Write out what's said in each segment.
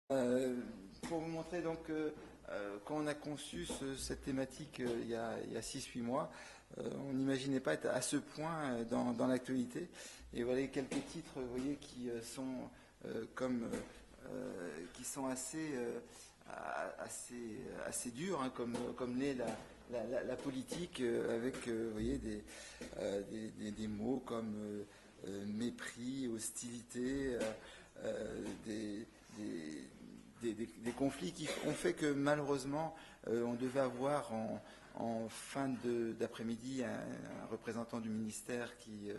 Euh, pour vous montrer donc quand on a conçu cette thématique il y a 6-8 mois, on n'imaginait pas être à ce point dans l'actualité. Et voilà quelques titres, vous voyez, qui sont qui sont assez durs, hein, comme l'est la politique, avec vous voyez, des mots comme mépris, hostilité, des, des conflits qui ont fait que malheureusement, on devait avoir en fin d'après-midi un représentant du ministère qui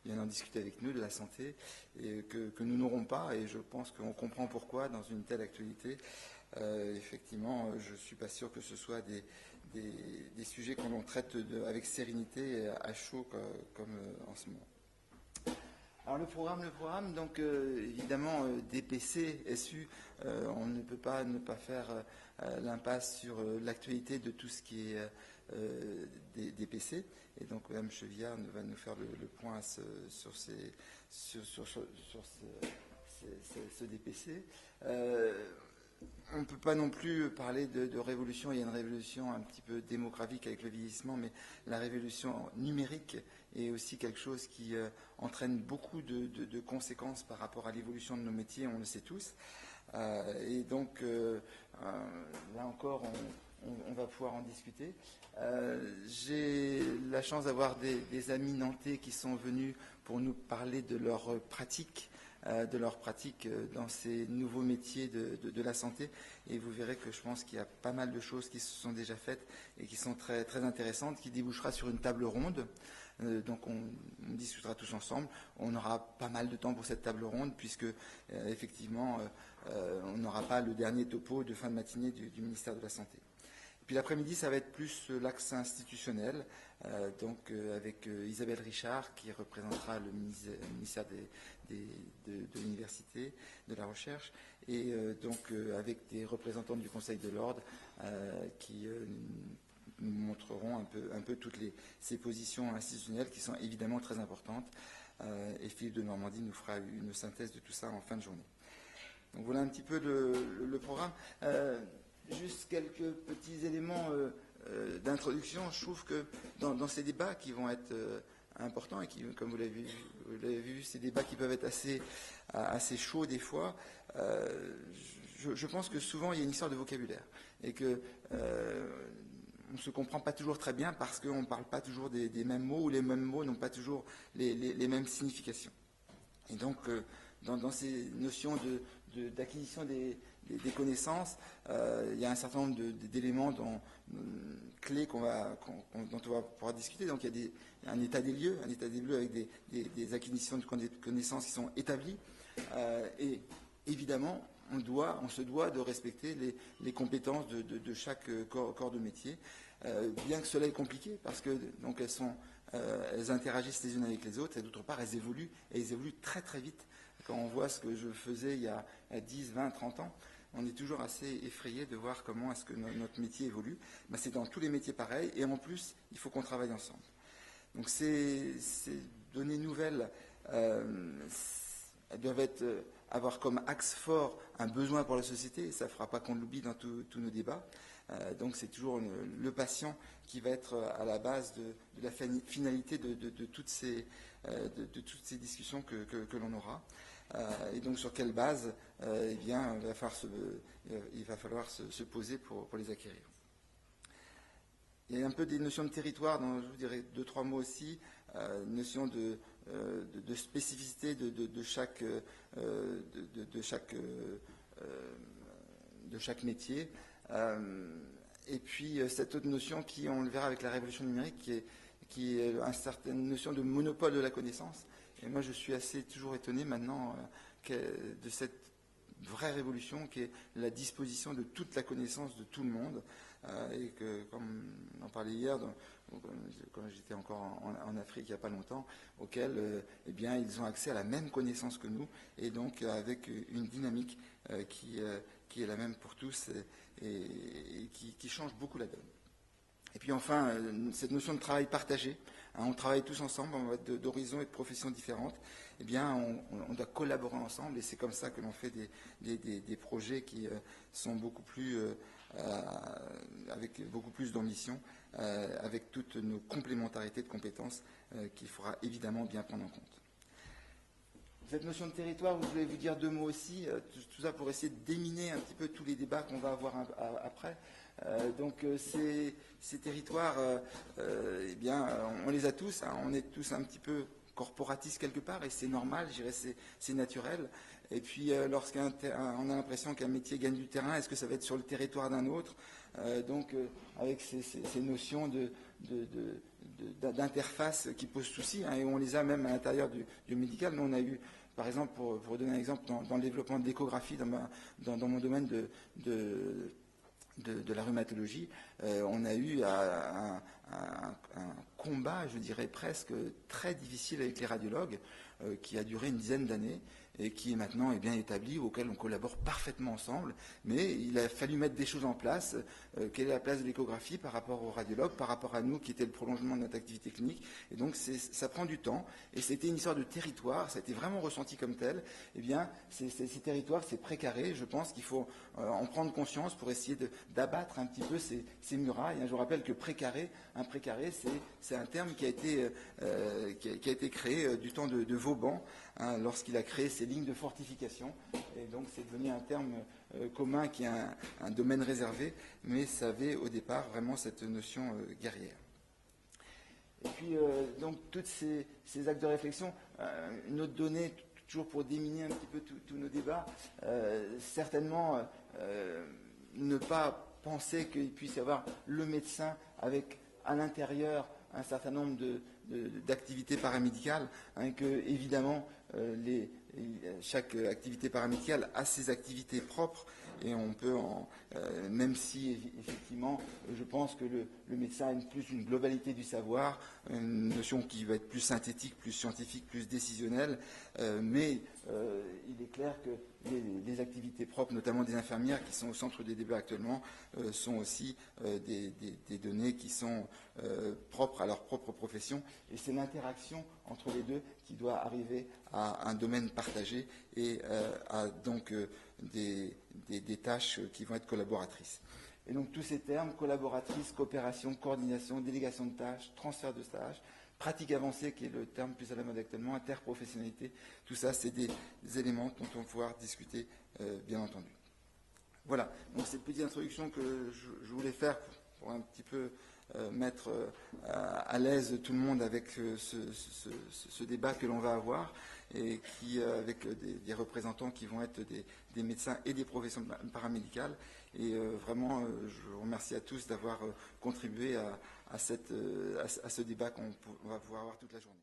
vient en discuter avec nous de la santé et que nous n'aurons pas. Et je pense qu'on comprend pourquoi dans une telle actualité. Effectivement, je ne suis pas sûr que ce soit des sujets qu'on traite avec sérénité à chaud comme en ce moment. Alors le programme, donc évidemment DPC, SU, on ne peut pas ne pas faire l'impasse sur l'actualité de tout ce qui est des DPC. Et donc Mme Chevillard va nous faire le point sur ce DPC. On ne peut pas non plus parler de révolution. Il y a une révolution un petit peu démographique avec le vieillissement, mais la révolution numérique est aussi quelque chose qui entraîne beaucoup de conséquences par rapport à l'évolution de nos métiers, on le sait tous. Et donc, là encore, on va pouvoir en discuter. J'ai la chance d'avoir des amis nantais qui sont venus pour nous parler de leur pratique dans ces nouveaux métiers de la santé. Et vous verrez que je pense qu'il y a pas mal de choses qui se sont déjà faites et qui sont très, très intéressantes, qui débouchera sur une table ronde. Donc on discutera tous ensemble. On aura pas mal de temps pour cette table ronde, puisque effectivement, on n'aura pas le dernier topo de fin de matinée du ministère de la Santé. Puis l'après-midi, ça va être plus l'axe institutionnel, avec Isabelle Richard qui représentera le ministère de l'Université, de la Recherche, et avec des représentants du Conseil de l'Ordre qui nous montreront un peu toutes ces positions institutionnelles qui sont évidemment très importantes. Et Philippe de Normandie nous fera une synthèse de tout ça en fin de journée. Donc voilà un petit peu le programme. Juste quelques petits éléments d'introduction. Je trouve que dans ces débats qui vont être importants et qui, comme vous l'avez vu, ces débats qui peuvent être assez chauds des fois, je pense que souvent il y a une histoire de vocabulaire et que on ne se comprend pas toujours très bien parce qu'on ne parle pas toujours des mêmes mots ou les mêmes mots n'ont pas toujours les mêmes significations. Et donc, dans ces notions d'acquisition des connaissances, il y a un certain nombre d'éléments clés dont on va pouvoir discuter. Donc il y a un état des lieux avec des acquisitions de connaissances qui sont établies. Et évidemment, on se doit de respecter les compétences de chaque corps de métier, bien que cela est compliqué, parce que donc elles interagissent les unes avec les autres, et d'autre part, elles évoluent très très vite. Quand on voit ce que je faisais il y a 10, 20, 30 ans, on est toujours assez effrayé de voir comment est-ce que notre métier évolue. Ben, c'est dans tous les métiers pareil, et en plus, il faut qu'on travaille ensemble. Donc ces données nouvelles, elles doivent avoir comme axe fort un besoin pour la société, et ça ne fera pas qu'on l'oublie dans tous nos débats. Donc c'est toujours le patient qui va être à la base de la finalité de toutes ces discussions que l'on aura. Et donc sur quelle base eh bien, il va falloir se poser pour les acquérir. Il y a un peu des notions de territoire, dont je vous dirais 2-3 mots aussi, notion de spécificité de chaque métier. Et puis cette autre notion qui, on le verra avec la révolution numérique, qui est une certaine notion de monopole de la connaissance. Et moi, je suis toujours étonné maintenant de cette vraie révolution qui est la disposition de toute la connaissance de tout le monde. Et que, comme on en parlait hier, quand j'étais encore en Afrique il n'y a pas longtemps, auquel eh bien, ils ont accès à la même connaissance que nous, et donc avec une dynamique qui est la même pour tous et qui change beaucoup la donne. Et puis enfin, cette notion de travail partagé, hein, on travaille tous ensemble, on va d'horizons et de professions différentes. Eh bien, on doit collaborer ensemble et c'est comme ça que l'on fait des projets qui sont beaucoup plus, avec beaucoup plus d'ambition, avec toutes nos complémentarités de compétences qu'il faudra évidemment bien prendre en compte. Cette notion de territoire, je voulais vous dire deux mots aussi, tout ça pour essayer de déminer un petit peu tous les débats qu'on va avoir après. Donc ces territoires, eh bien, on les a tous, hein, on est tous un petit peu corporatistes quelque part, et c'est normal, je dirais, c'est naturel. Et puis, lorsqu'on a l'impression qu'un métier gagne du terrain, est-ce que ça va être sur le territoire d'un autre? Donc, avec ces notions d'interface qui posent souci, hein, et on les a même à l'intérieur du médical. Nous, on a eu, par exemple, pour vous donner un exemple, dans le développement de l'échographie, dans mon domaine de la rhumatologie, on a eu un combat, je dirais presque, très difficile avec les radiologues, qui a duré une dizaine d'années et qui est maintenant bien établi, auquel on collabore parfaitement ensemble. Mais il a fallu mettre des choses en place. Quelle est la place de l'échographie par rapport aux radiologues, par rapport à nous qui était le prolongement de notre activité clinique? Et donc ça prend du temps. Et c'était une histoire de territoire, ça a été vraiment ressenti comme tel. Eh bien, ces territoires, c'est précaré. Je pense qu'il faut en prendre conscience pour essayer d'abattre un petit peu ces murailles. Je vous rappelle que un précaré, c'est un terme qui a été créé du temps de Vauban, hein, lorsqu'il a créé ces lignes de fortification. Et donc c'est devenu un terme commun qui est un domaine réservé, mais ça avait au départ vraiment cette notion guerrière. Et puis, donc, tous ces actes de réflexion, une autre donnée, toujours pour déminer un petit peu tous nos débats, certainement ne pas penser qu'il puisse y avoir le médecin avec à l'intérieur un certain nombre d'activités paramédicales, hein, que évidemment chaque activité paramédicale a ses activités propres, et on peut, même si effectivement, je pense que le médecin a plus une globalité du savoir, une notion qui va être plus synthétique, plus scientifique, plus décisionnelle, mais il est clair que les activités propres, notamment des infirmières qui sont au centre des débats actuellement, sont aussi des données qui sont propres à leur propre profession, et c'est l'interaction entre les deux qui doit arriver à un domaine partagé et à donc des tâches qui vont être collaboratrices. Et donc tous ces termes, collaboratrice, coopération, coordination, délégation de tâches, transfert de tâches, pratique avancée, qui est le terme plus à la mode actuellement, interprofessionnalité, tout ça, c'est des éléments dont on va pouvoir discuter, bien entendu. Voilà, donc cette petite introduction que je voulais faire pour un petit peu mettre à l'aise tout le monde avec ce débat que l'on va avoir, et qui, avec des représentants qui vont être des médecins et des professions paramédicales. Et vraiment, je vous remercie à tous d'avoir contribué à ce débat qu'on va pouvoir avoir toute la journée.